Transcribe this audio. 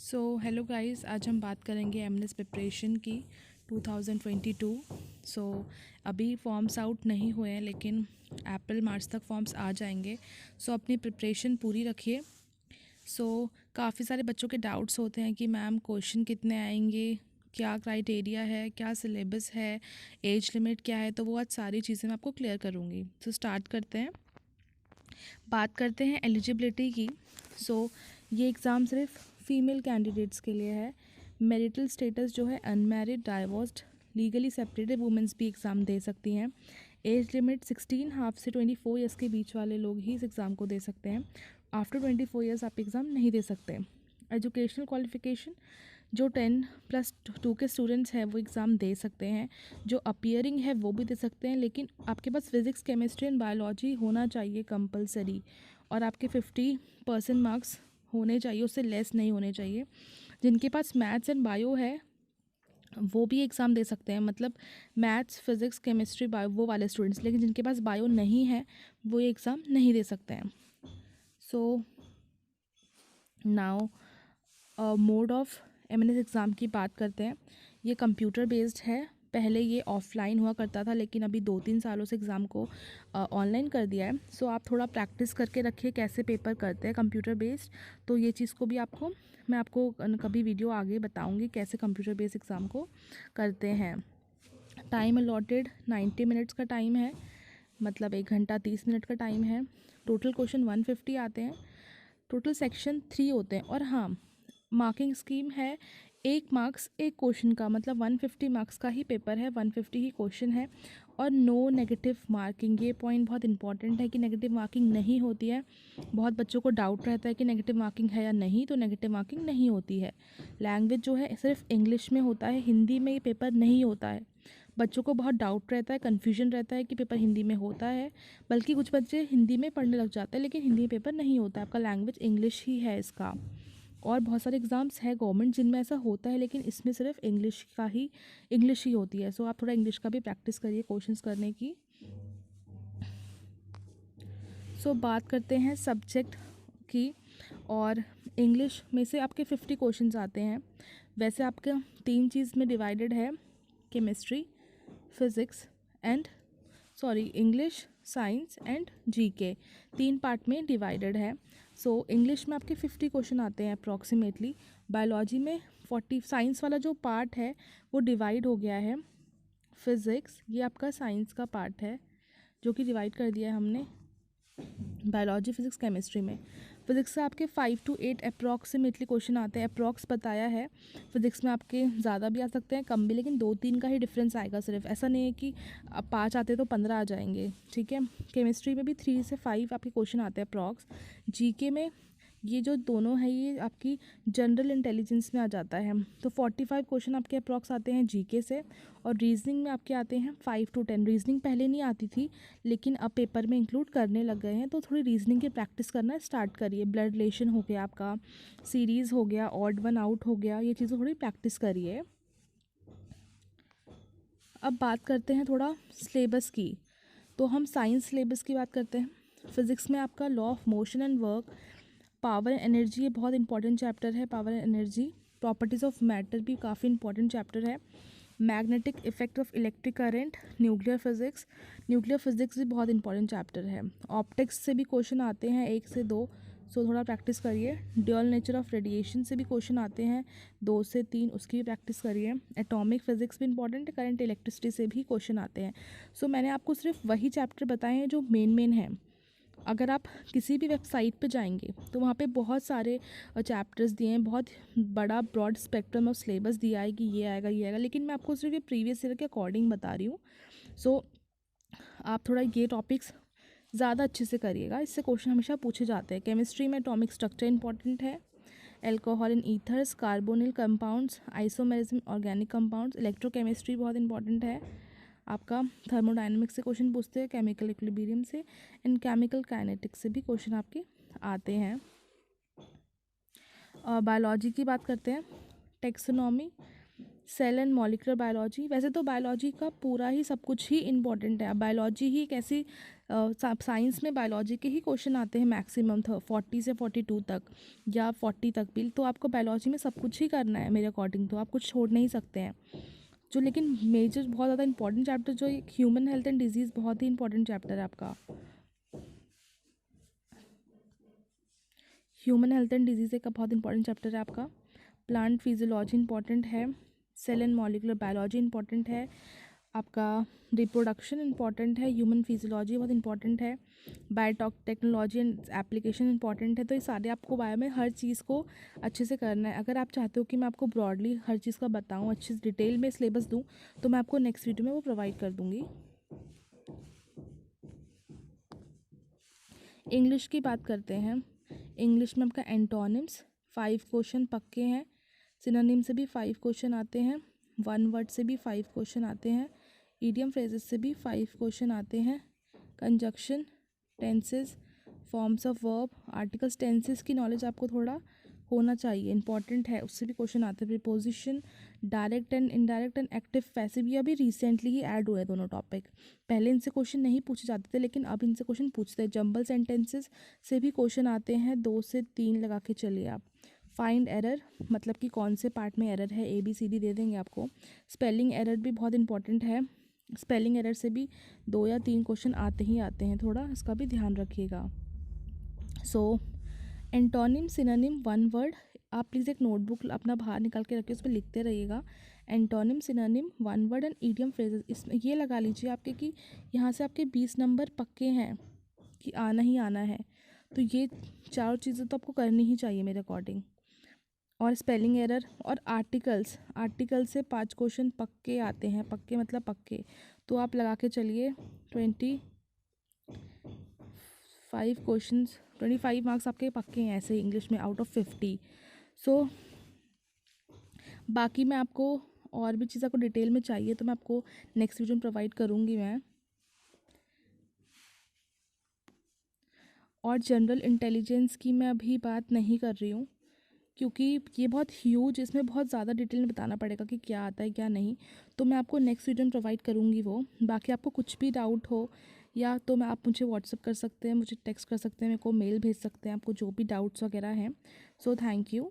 Hello guys, आज हम बात करेंगे एमएनएस प्रिपरेशन की 2022। अभी फॉर्म्स आउट नहीं हुए हैं, लेकिन अप्रैल मार्च तक फॉर्म्स आ जाएंगे। अपनी प्रिपरेशन पूरी रखिए। काफ़ी सारे बच्चों के डाउट्स होते हैं कि मैम क्वेश्चन कितने आएंगे, क्या क्राइटेरिया है, क्या सिलेबस है, एज लिमिट क्या है। तो वो आज सारी चीज़ें मैं आपको क्लियर करूँगी। स्टार्ट करते हैं। बात करते हैं एलिजिबिलिटी की। ये एग्ज़ाम सिर्फ फीमेल कैंडिडेट्स के लिए है। मैरिटल स्टेटस जो है unmarried, divorced, legally separated women's भी एग्ज़ाम दे सकती हैं। एज लिमिट 16 हाफ से 24 ईयर्स के बीच वाले लोग ही इस एग्ज़ाम को दे सकते हैं। आफ्टर 24 ईयर्स आप एग्ज़ाम नहीं दे सकते। एजुकेशनल क्वालिफिकेशन जो 10+2 के स्टूडेंट्स हैं वो एग्ज़ाम दे सकते हैं। जो अपीयरिंग है वो भी दे सकते हैं, लेकिन आपके पास फिज़िक्स, केमिस्ट्री एंड बायोलॉजी होना चाहिए कंपलसरी, और आपके 50% मार्क्स होने चाहिए, उससे लेस नहीं होने चाहिए। जिनके पास मैथ्स एंड बायो है वो भी एग्ज़ाम दे सकते हैं, मतलब मैथ्स, फिज़िक्स, केमिस्ट्री, बायो वो वाले स्टूडेंट्स। लेकिन जिनके पास बायो नहीं है वो ये एग्ज़ाम नहीं दे सकते हैं। Now mode of MNS exam की बात करते हैं। ये कंप्यूटर बेस्ड है। पहले ये ऑफलाइन हुआ करता था, लेकिन अभी 2-3 सालों से एग्ज़ाम को ऑनलाइन कर दिया है। आप थोड़ा प्रैक्टिस करके रखिए कैसे पेपर करते हैं कंप्यूटर बेस्ड। तो ये चीज़ को भी मैं आपको कभी वीडियो आगे बताऊंगी कैसे कंप्यूटर बेस्ड एग्ज़ाम को करते हैं। टाइम अलॉटेड 90 मिनट्स का टाइम है, मतलब 1 घंटा 30 मिनट का टाइम है। टोटल क्वेश्चन 150 आते हैं। टोटल सेक्शन 3 होते हैं। और हाँ, मार्किंग स्कीम है 1 मार्क्स 1 क्वेश्चन का, मतलब 150 मार्क्स का ही पेपर है, 150 ही क्वेश्चन है। और नो नेगेटिव मार्किंग, ये पॉइंट बहुत इंपॉर्टेंट है कि नेगेटिव मार्किंग नहीं होती है। बहुत बच्चों को डाउट रहता है कि नेगेटिव मार्किंग है या नहीं, तो नेगेटिव मार्किंग नहीं होती है। लैंग्वेज जो है सिर्फ इंग्लिश में होता है, हिंदी में ये पेपर नहीं होता है। बच्चों को बहुत डाउट रहता है, कन्फ्यूजन रहता है कि पेपर हिंदी में होता है, बल्कि कुछ बच्चे हिंदी में पढ़ने लग जाते हैं, लेकिन हिंदी में पेपर नहीं होता है। आपका लैंग्वेज इंग्लिश ही है इसका। और बहुत सारे एग्ज़ाम्स हैं गवर्नमेंट जिनमें ऐसा होता है, लेकिन इसमें सिर्फ इंग्लिश ही होती है। आप थोड़ा इंग्लिश का भी प्रैक्टिस करिए क्वेश्चंस करने की। बात करते हैं सब्जेक्ट की। और इंग्लिश में से आपके 50 क्वेश्चंस आते हैं। वैसे आपका 3 चीज़ में डिवाइडेड है, chemistry, physics and English, science and GK, 3 part में डिवाइडेड है। इंग्लिश में आपके 50 क्वेश्चन आते हैं अप्रॉक्सीमेटली। बायोलॉजी में 40। साइंस वाला जो पार्ट है वो डिवाइड हो गया है। फिज़िक्स ये आपका साइंस का पार्ट है जो कि डिवाइड कर दिया है हमने बायोलॉजी, फिज़िक्स, केमिस्ट्री में। फिज़िक्स से आपके 5 to 8 अप्रॉक्सीमेटली क्वेश्चन आते हैं, अप्रॉक्स बताया है। फिज़िक्स में आपके ज़्यादा भी आ सकते हैं, कम भी, लेकिन 2-3 का ही डिफरेंस आएगा सिर्फ। ऐसा नहीं है कि अब 5 आते तो 15 आ जाएंगे, ठीक है। केमिस्ट्री में भी 3 से 5 आपके क्वेश्चन आते हैं अप्रॉक्स। जीके में ये जो दोनों है ये आपकी जनरल इंटेलिजेंस में आ जाता है। तो 45 क्वेश्चन आपके अप्रॉक्स आते हैं जीके से। और रीजनिंग में आपके आते हैं 5 to 10। रीजनिंग पहले नहीं आती थी, लेकिन अब पेपर में इंक्लूड करने लग गए हैं, तो थोड़ी रीजनिंग की प्रैक्टिस करना स्टार्ट करिए। ब्लड रिलेशन हो गया आपका, सीरीज़ हो गया, ऑड वन आउट हो गया, ये चीज़ें थोड़ी प्रैक्टिस करिए। अब बात करते हैं थोड़ा सिलेबस की। तो हम साइंस सिलेबस की बात करते हैं। फिज़िक्स में आपका law of motion and work, power and energy, ये बहुत इंपॉर्टेंट चैप्टर है। Power and energy, properties of matter भी काफ़ी इंपॉर्टेंट चैप्टर है। Magnetic effect of electric current, nuclear physics भी बहुत इंपॉर्टेंट चैप्टर है। ऑप्टिक्स से भी क्वेश्चन आते हैं 1 से 2, थोड़ा प्रैक्टिस करिए। ड्यूअल नेचर ऑफ रेडिएशन से भी क्वेश्चन आते हैं 2 से 3, उसकी भी प्रैक्टिस करिए। एटॉमिक फिज़िक्स भी इंपॉर्टेंट है। करंट इलेक्ट्रिसिटी से भी क्वेश्चन आते हैं। मैंने आपको सिर्फ वही चैप्टर बताए हैं जो मेन हैं। अगर आप किसी भी वेबसाइट पे जाएंगे तो वहाँ पे बहुत सारे चैप्टर्स दिए हैं, बहुत बड़ा ब्रॉड स्पेक्ट्रम ऑफ सिलेबस दिया है कि ये आएगा, लेकिन मैं आपको सिर्फ ये प्रीवियस ईयर के अकॉर्डिंग बता रही हूँ। आप थोड़ा ये टॉपिक्स ज़्यादा अच्छे से करिएगा, इससे क्वेश्चन हमेशा पूछे जाते हैं। केमिस्ट्री में एटॉमिक स्ट्रक्चर इंपॉर्टेंट है, alcohol in ethers, carbonyl compounds, isomerism, organic compounds. Electrochemistry बहुत इंपॉर्टेंट है आपका। थर्मोडायनेमिक्स से क्वेश्चन पूछते हैं, केमिकल इक्विलिब्रियम से एंड केमिकल काइनेटिक्स से भी क्वेश्चन आपके आते हैं। बायोलॉजी की बात करते हैं। Taxonomy, cell and molecular biology. वैसे तो बायोलॉजी का पूरा ही सब कुछ ही इम्पॉर्टेंट है। बायोलॉजी ही एक ऐसी साइंस में बायोलॉजी के ही क्वेश्चन आते हैं मैक्सिमम 40 से 42 तक या 40 तक भी। तो आपको बायोलॉजी में सब कुछ ही करना है मेरे अकॉर्डिंग, तो आप कुछ छोड़ नहीं सकते हैं। जो लेकिन मेजर बहुत ज़्यादा इंपॉर्टेंट चैप्टर जो ह्यूमन हेल्थ एंड डिजीज़ बहुत ही इंपॉर्टेंट चैप्टर है आपका। ह्यूमन हेल्थ एंड डिजीज़ एक बहुत इंपॉर्टेंट चैप्टर है आपका। प्लांट फिजियोलॉजी इंपॉर्टेंट है। Cell and molecular biology important है आपका। रिप्रोडक्शन इंपॉर्टेंट है। ह्यूमन फिजियोलॉजी बहुत इंपॉर्टेंट है। Biotechnology and application important है। तो ये सारे आपको बायो में हर चीज़ को अच्छे से करना है। अगर आप चाहते हो कि मैं आपको ब्रॉडली हर चीज़ का बताऊँ, अच्छे से डिटेल में सिलेबस दूँ, तो मैं आपको नेक्स्ट वीडियो में वो प्रोवाइड कर दूँगी। इंग्लिश की बात करते हैं। इंग्लिश में आपका एंटोनिम्स 5 क्वेश्चन पक्के हैं। सिनोनिम से भी 5 क्वेश्चन आते हैं। वन वर्ड से भी 5 क्वेश्चन आते हैं। इडियम फ्रेजेस से भी 5 क्वेश्चन आते हैं। Conjunction, tenses, forms of verb, articles, tenses की नॉलेज आपको थोड़ा होना चाहिए, इंपॉर्टेंट है, उससे भी क्वेश्चन आते हैं। Preposition, direct and indirect and active passive, ये अभी रिसेंटली ही ऐड हुए दोनों टॉपिक। पहले इनसे क्वेश्चन नहीं पूछे जाते थे, लेकिन अब इनसे क्वेश्चन पूछते हैं। जंबल सेंटेंसेस से भी क्वेश्चन आते हैं, 2 से 3 लगा के चलिए आप। फाइंड एरर, मतलब कि कौन से पार्ट में एरर है, ABCD दे देंगे आपको। स्पेलिंग एरर भी बहुत इंपॉर्टेंट है। स्पेलिंग एरर से भी 2 या 3 क्वेश्चन आते ही आते हैं, थोड़ा इसका भी ध्यान रखिएगा। सो एंटोनिम, सिनोनिम, वन वर्ड, आप प्लीज़ एक नोटबुक अपना बाहर निकाल के रखिए, उस पर लिखते रहिएगा। Antonym, synonym, one word and idiom phrases, इसमें ये लगा लीजिए आपके कि यहाँ से आपके 20 नंबर पक्के हैं कि आना ही आना है। तो ये चारों चीज़ें तो आपको करनी ही चाहिए मेरे अकॉर्डिंग। और स्पेलिंग एरर और आर्टिकल्स, आर्टिकल से 5 क्वेश्चन पक्के आते हैं। पक्के मतलब पक्के, तो आप लगा के चलिए 25 क्वेश्चंस, 25 मार्क्स आपके पक्के हैं ऐसे इंग्लिश में आउट ऑफ 50। सो बाकी मैं आपको और भी चीज़ आपको डिटेल में चाहिए तो मैं आपको नेक्स्ट वीडियो में प्रोवाइड करूँगी मैं। और जनरल इंटेलिजेंस की मैं अभी बात नहीं कर रही हूँ, क्योंकि ये बहुत ह्यूज, इसमें बहुत ज़्यादा डिटेल में बताना पड़ेगा कि क्या आता है क्या नहीं। तो मैं आपको नेक्स्ट वीडियो में प्रोवाइड करूँगी वो। बाकी आपको कुछ भी डाउट हो या तो मैं आप मुझे व्हाट्सअप कर सकते हैं, मुझे टेक्स्ट कर सकते हैं, मेरे को मेल भेज सकते हैं, आपको जो भी डाउट्स वगैरह हैं। So thank you.